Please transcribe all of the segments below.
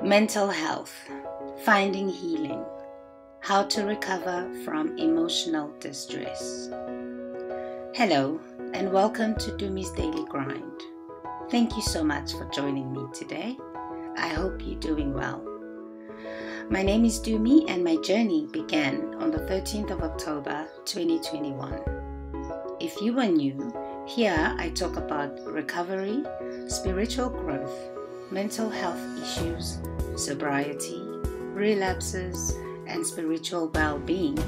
Mental health, finding healing, how to recover from emotional distress. Hello, and welcome to Dumi's Daily Grind. Thank you so much for joining me today. I hope you're doing well. My name is Dumi, and my journey began on the 13th of October 2021. If you are new, here I talk about recovery, spiritual growth, mental health issues, sobriety, relapses, and spiritual well-being,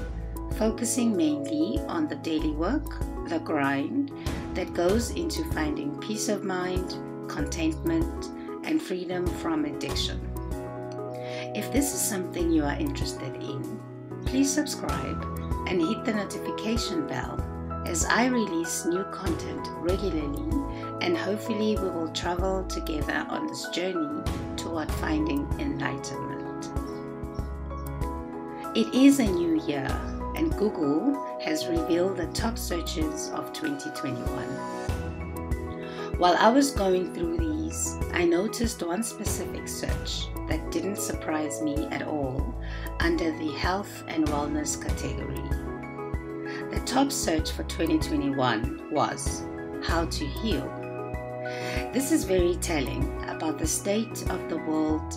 focusing mainly on the daily work, the grind that goes into finding peace of mind, contentment, and freedom from addiction. If this is something you are interested in, please subscribe and hit the notification bell as I release new content regularly, and hopefully we will travel together on this journey toward finding enlightenment. It is a new year, and Google has revealed the top searches of 2021. While I was going through these, I noticed one specific search that didn't surprise me at all under the health and wellness category. The top search for 2021 was how to heal. This is very telling about the state of the world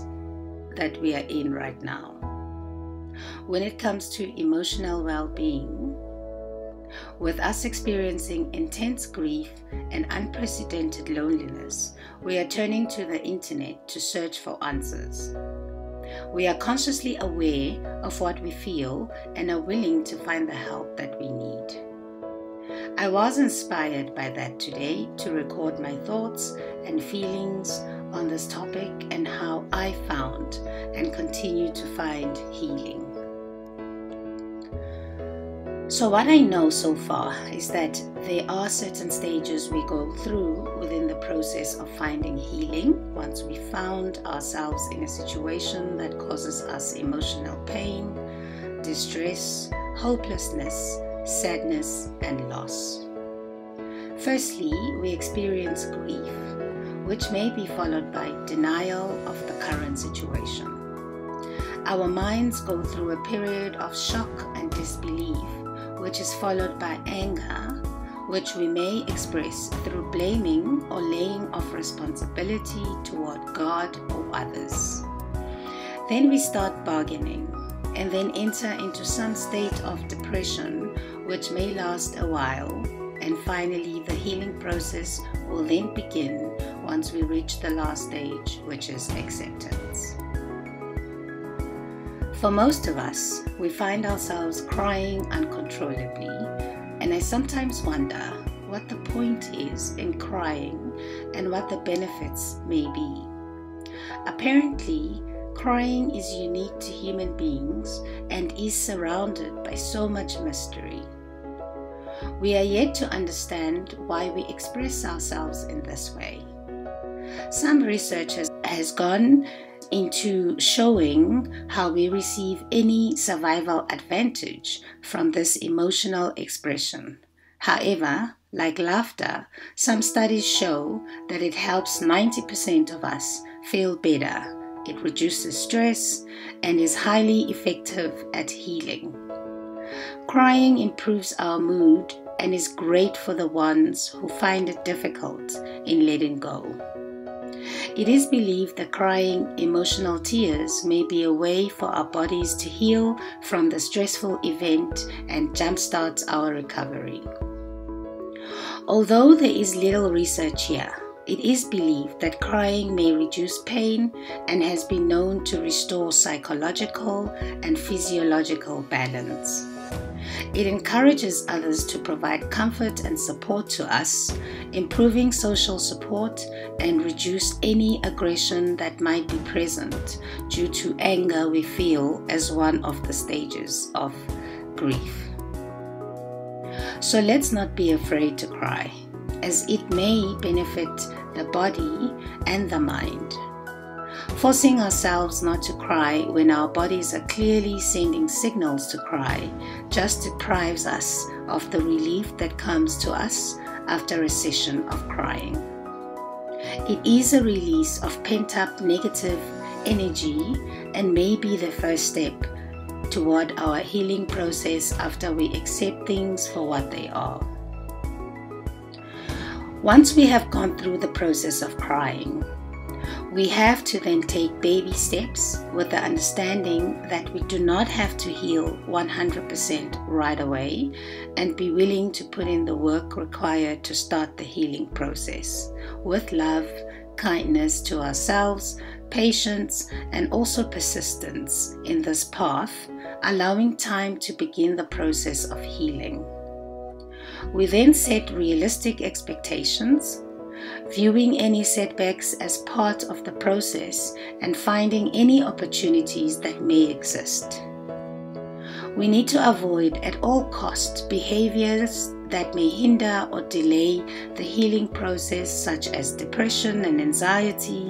that we are in right now. When it comes to emotional well-being, with us experiencing intense grief and unprecedented loneliness, we are turning to the internet to search for answers. We are consciously aware of what we feel and are willing to find the help that we need. I was inspired by that today to record my thoughts and feelings on this topic and how I found and continue to find healing. So what I know so far is that there are certain stages we go through within the process of finding healing once we found ourselves in a situation that causes us emotional pain, distress, hopelessness, sadness, and loss. Firstly, we experience grief, which may be followed by denial of the current situation. Our minds go through a period of shock and disbelief, which is followed by anger, which we may express through blaming or laying of responsibility toward God or others. Then we start bargaining and then enter into some state of depression, which may last a while, and finally the healing process will then begin once we reach the last stage, which is acceptance. For most of us, we find ourselves crying uncontrollably, and I sometimes wonder what the point is in crying and what the benefits may be. Apparently, crying is unique to human beings and is surrounded by so much mystery. We are yet to understand why we express ourselves in this way. Some research has gone into showing how we receive any survival advantage from this emotional expression. However, like laughter, some studies show that it helps 90% of us feel better. It reduces stress and is highly effective at healing. Crying improves our mood and is great for the ones who find it difficult in letting go. It is believed that crying emotional tears may be a way for our bodies to heal from the stressful event and jumpstart our recovery. Although there is little research here, it is believed that crying may reduce pain and has been known to restore psychological and physiological balance. It encourages others to provide comfort and support to us, improving social support and reduce any aggression that might be present due to anger we feel as one of the stages of grief. So let's not be afraid to cry, as it may benefit the body and the mind. Forcing ourselves not to cry when our bodies are clearly sending signals to cry just deprives us of the relief that comes to us after a session of crying. It is a release of pent-up negative energy, and may be the first step toward our healing process after we accept things for what they are. Once we have gone through the process of crying, we have to then take baby steps with the understanding that we do not have to heal 100% right away, and be willing to put in the work required to start the healing process with love, kindness to ourselves, patience, and also persistence in this path, allowing time to begin the process of healing. We then set realistic expectations, viewing any setbacks as part of the process and finding any opportunities that may exist. We need to avoid at all costs behaviors that may hinder or delay the healing process, such as depression and anxiety,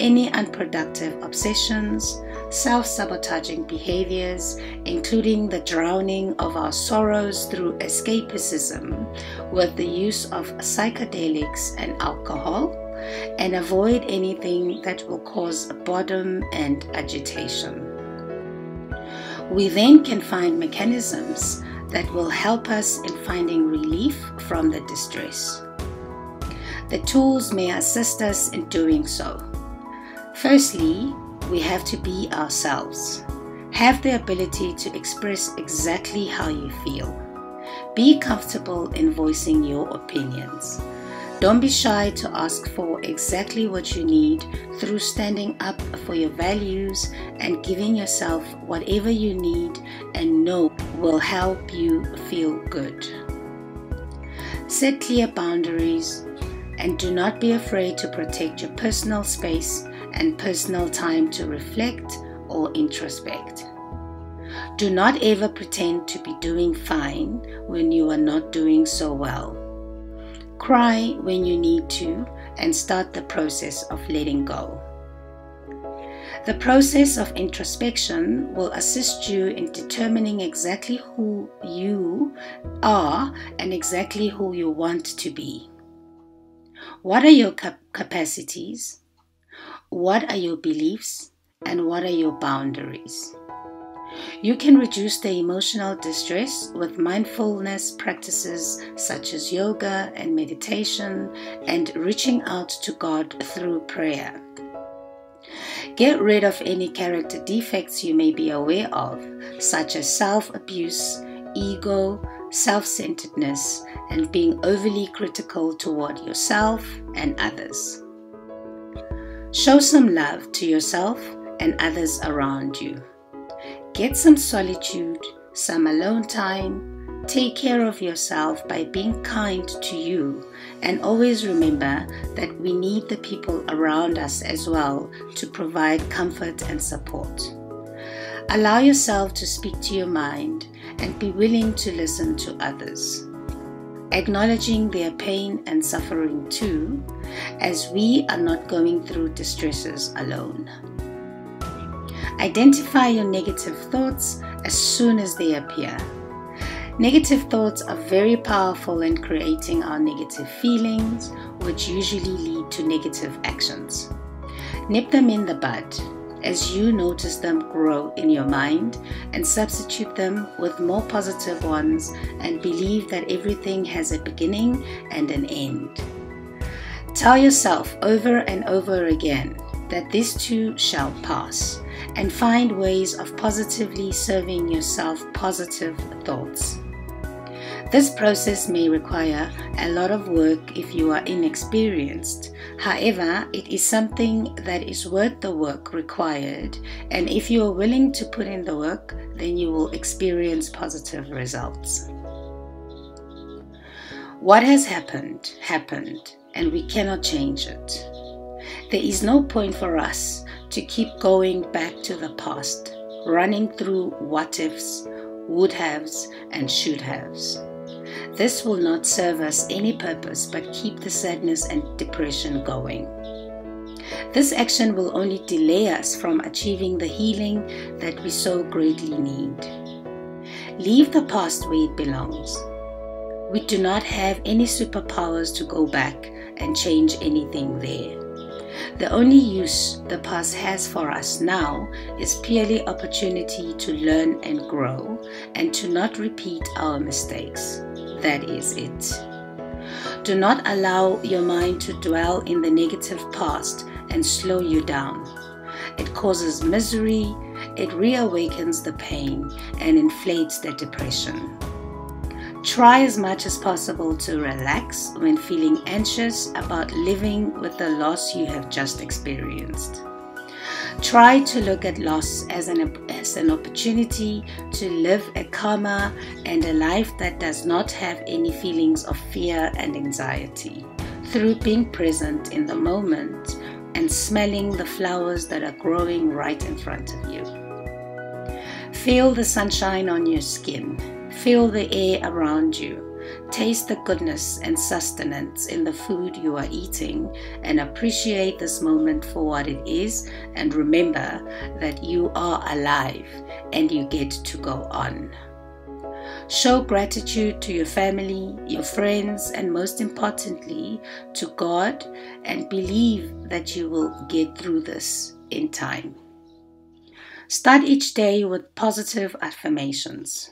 any unproductive obsessions, self-sabotaging behaviors, including the drowning of our sorrows through escapism with the use of psychedelics and alcohol, and avoid anything that will cause boredom and agitation. We then can find mechanisms that will help us in finding relief from the distress. The tools may assist us in doing so. Firstly, we have to be ourselves. Have the ability to express exactly how you feel. Be comfortable in voicing your opinions. Don't be shy to ask for exactly what you need through standing up for your values and giving yourself whatever you need and know will help you feel good. Set clear boundaries and do not be afraid to protect your personal space and personal time to reflect or introspect. Do not ever pretend to be doing fine when you are not doing so well. Cry when you need to and start the process of letting go. The process of introspection will assist you in determining exactly who you are and exactly who you want to be. What are your capacities? What are your beliefs? And what are your boundaries? You can reduce the emotional distress with mindfulness practices such as yoga and meditation and reaching out to God through prayer. Get rid of any character defects you may be aware of, such as self-abuse, ego, self-centeredness, and being overly critical toward yourself and others. Show some love to yourself and others around you. Get some solitude, some alone time. Take care of yourself by being kind to you, and always remember that we need the people around us as well to provide comfort and support. Allow yourself to speak to your mind and be willing to listen to others, acknowledging their pain and suffering too, as we are not going through distresses alone. Identify your negative thoughts as soon as they appear. Negative thoughts are very powerful in creating our negative feelings, which usually lead to negative actions. Nip them in the bud as you notice them grow in your mind, and substitute them with more positive ones, and believe that everything has a beginning and an end. Tell yourself over and over again that this too shall pass, and find ways of positively serving yourself positive thoughts. This process may require a lot of work if you are inexperienced. However, it is something that is worth the work required, and if you are willing to put in the work, then you will experience positive results. What has happened, happened, and we cannot change it. There is no point for us to keep going back to the past, running through what ifs, would haves, and should haves. This will not serve us any purpose but keep the sadness and depression going. This action will only delay us from achieving the healing that we so greatly need. Leave the past where it belongs. We do not have any superpowers to go back and change anything there. The only use the past has for us now is purely opportunity to learn and grow and to not repeat our mistakes. That is it. Do not allow your mind to dwell in the negative past and slow you down. It causes misery, it reawakens the pain, and inflates the depression. Try as much as possible to relax when feeling anxious about living with the loss you have just experienced. Try to look at loss as an opportunity to live a calmer and a life that does not have any feelings of fear and anxiety, through being present in the moment and smelling the flowers that are growing right in front of you. Feel the sunshine on your skin. Feel the air around you. Taste the goodness and sustenance in the food you are eating and appreciate this moment for what it is, and remember that you are alive and you get to go on. Show gratitude to your family, your friends, and most importantly to God, and believe that you will get through this in time. Start each day with positive affirmations.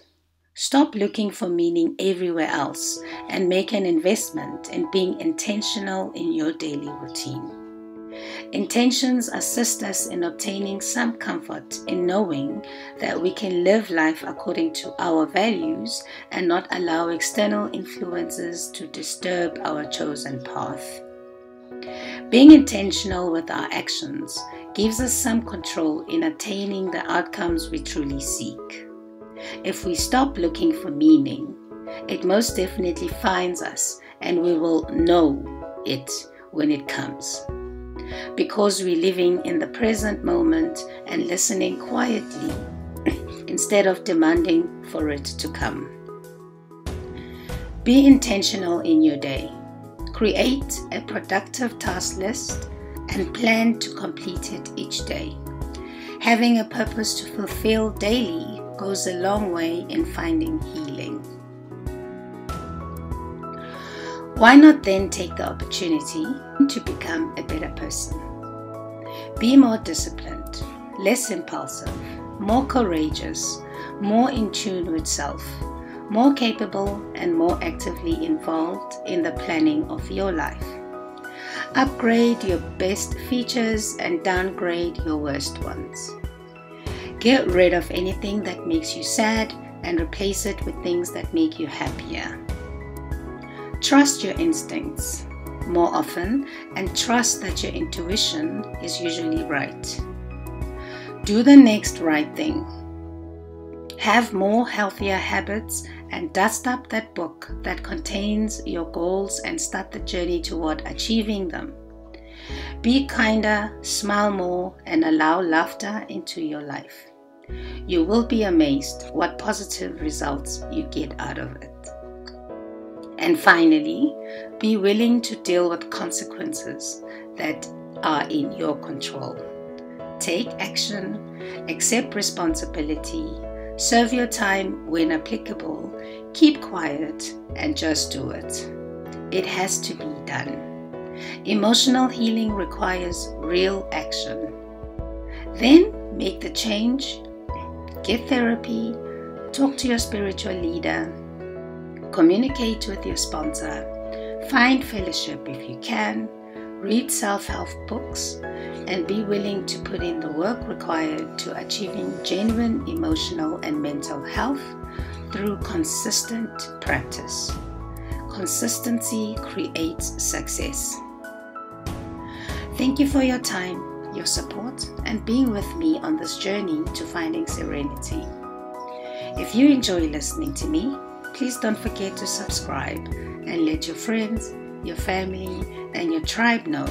Stop looking for meaning everywhere else and make an investment in being intentional in your daily routine. Intentions assist us in obtaining some comfort in knowing that we can live life according to our values and not allow external influences to disturb our chosen path. Being intentional with our actions gives us some control in attaining the outcomes we truly seek. If we stop looking for meaning, it most definitely finds us, and we will know it when it comes. Because we're living in the present moment and listening quietly instead of demanding for it to come. Be intentional in your day. Create a productive task list and plan to complete it each day. Having a purpose to fulfill daily goes a long way in finding healing. Why not then take the opportunity to become a better person? Be more disciplined, less impulsive, more courageous, more in tune with self, more capable and more actively involved in the planning of your life. Upgrade your best features and downgrade your worst ones. Get rid of anything that makes you sad and replace it with things that make you happier. Trust your instincts more often and trust that your intuition is usually right. Do the next right thing. Have more healthier habits and dust up that book that contains your goals and start the journey toward achieving them. Be kinder, smile more, and allow laughter into your life. You will be amazed what positive results you get out of it. And finally, be willing to deal with consequences that are in your control. Take action, accept responsibility, serve your time when applicable, keep quiet, and just do it. It has to be done. Emotional healing requires real action. Then make the change, get therapy, talk to your spiritual leader, communicate with your sponsor, find fellowship if you can, read self-help books, and be willing to put in the work required to achieving genuine emotional and mental health through consistent practice. Consistency creates success. Thank you for your time, your support, and being with me on this journey to finding serenity. If you enjoy listening to me, please don't forget to subscribe and let your friends, your family, and your tribe know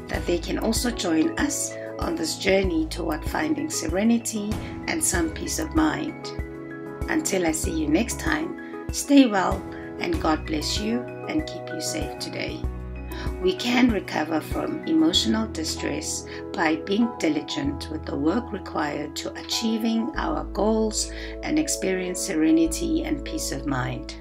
that they can also join us on this journey toward finding serenity and some peace of mind. Until I see you next time, stay well and God bless you and keep you safe today. We can recover from emotional distress by being diligent with the work required to achieving our goals and experience serenity and peace of mind.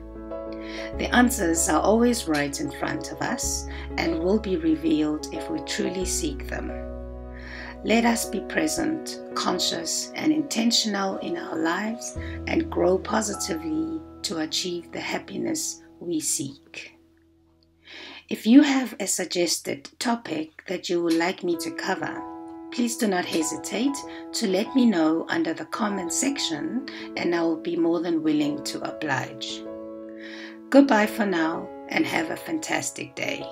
The answers are always right in front of us and will be revealed if we truly seek them. Let us be present, conscious, and intentional in our lives and grow positively to achieve the happiness we seek. If you have a suggested topic that you would like me to cover, please do not hesitate to let me know under the comment section, and I will be more than willing to oblige. Goodbye for now and have a fantastic day.